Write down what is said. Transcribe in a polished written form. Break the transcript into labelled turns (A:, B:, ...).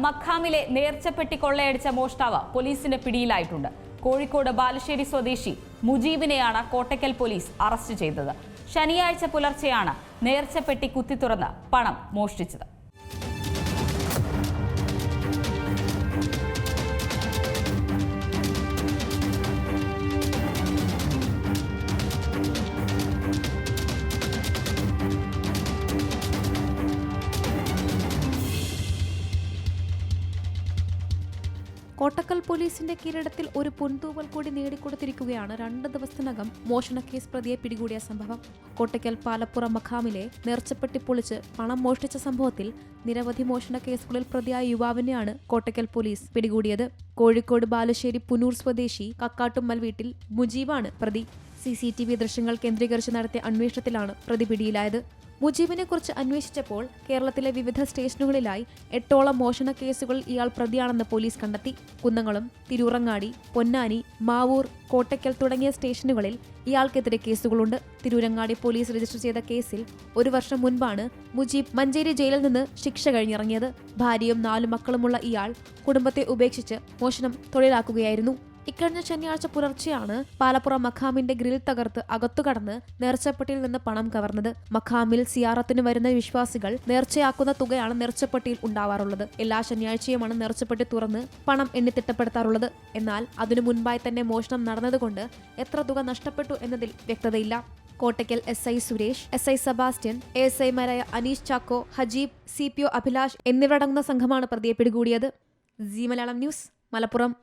A: മഖാമിലെ നേർച്ചപ്പെട്ടി കൊള്ളയടിച്ച മോഷ്ടാവ് പോലീസിന്റെ പിടിയിലായിട്ടുണ്ട്. കോഴിക്കോട് ബാലുശ്ശേരി സ്വദേശി മുജീബിനെയാണ് കോട്ടയ്ക്കൽ പോലീസ് അറസ്റ്റ് ചെയ്തത്. ശനിയാഴ്ച പുലർച്ചെയാണ് നേർച്ചപ്പെട്ടി കുത്തിത്തുറന്ന് പണം മോഷ്ടിച്ചത്.
B: കോട്ടക്കൽ പോലീസിന്റെ കീഴടത്തിൽ ഒരു പൊൻതൂവൽ കൂടി നേടിക്കൊടുത്തിരിക്കുകയാണ് 2 ദിവസത്തിനകം മോഷണക്കേസ് പ്രതിയെ പിടികൂടിയ സംഭവം. കോട്ടക്കൽ പാലപ്പുറം മഖാമിലെ നേർച്ചപ്പെട്ടി പൊളിച്ച് പണം മോഷ്ടിച്ച സംഭവത്തിൽ നിരവധി മോഷണ കേസുകളിൽ പ്രതിയായ യുവാവിനെയാണ് കോട്ടക്കൽ പോലീസ് പിടികൂടിയത്. കോഴിക്കോട് ബാലുശ്ശേരി പുനൂർ സ്വദേശി കക്കാട്ടുമ്മൽ വീട്ടിൽ മുജീബാണ് പ്രതി. CCTV ദൃശ്യങ്ങൾ കേന്ദ്രീകരിച്ച് നടത്തിയ അന്വേഷണത്തിലാണ് പ്രതി പിടിയിലായത്. മുജീബിനെ കുറിച്ച് അന്വേഷിച്ചപ്പോൾ കേരളത്തിലെ വിവിധ സ്റ്റേഷനുകളിലായി 8ഓളം മോഷണ കേസുകളിൽ ഇയാൾ പ്രതിയാണെന്ന് പോലീസ് കണ്ടെത്തി. കുന്നംകുളം, തിരൂരങ്ങാടി, പൊന്നാനി, മാവൂർ, കോട്ടയ്ക്കൽ തുടങ്ങിയ സ്റ്റേഷനുകളിൽ ഇയാൾക്കെതിരെ കേസുകളുണ്ട്. തിരൂരങ്ങാടി പോലീസ് രജിസ്റ്റർ ചെയ്ത കേസിൽ 1 വർഷം മുൻപാണ് മുജീബ് മഞ്ചേരി ജയിലിൽ നിന്ന് ശിക്ഷ കഴിഞ്ഞിറങ്ങിയത്. ഭാര്യയും 4 മക്കളുമുള്ള ഇയാൾ കുടുംബത്തെ ഉപേക്ഷിച്ച് മോഷണം തൊഴിലാക്കുകയായിരുന്നു. ഇക്കഴിഞ്ഞ ശനിയാഴ്ച പുലർച്ചെയാണ് പാലപ്പുറം മഖാമിന്റെ ഗ്രിൽ തകർത്ത് അകത്തുകടന്ന് നേർച്ചപ്പെട്ടിയിൽ നിന്ന് പണം കവർന്നത്. മഖാമിൽ സിയാറത്തിന് വരുന്ന വിശ്വാസികൾ നേർച്ചയാക്കുന്ന തുകയാണ് നേർച്ചപ്പെട്ടിയിൽ ഉണ്ടാവാറുള്ളത്. എല്ലാ ശനിയാഴ്ചയുമാണ് നേർച്ചപ്പെട്ടി തുറന്ന് പണം എണ്ണി തിട്ടപ്പെടുത്താറുള്ളത്. എന്നാൽ അതിനു മുൻപായി തന്നെ മോഷണം നടന്നതുകൊണ്ട് എത്ര തുക നഷ്ടപ്പെട്ടു എന്നതിൽ വ്യക്തതയില്ല. Kottakkal SI Suresh, SI Sebastian, ASI മാരായ അനീഷ് ചാക്കോ, ഹജീബ്, CPO അഭിലാഷ് എന്നിവരടങ്ങുന്ന സംഘമാണ് പ്രതിയെ പിടികൂടിയത്. G Malayalam news, Malappuram.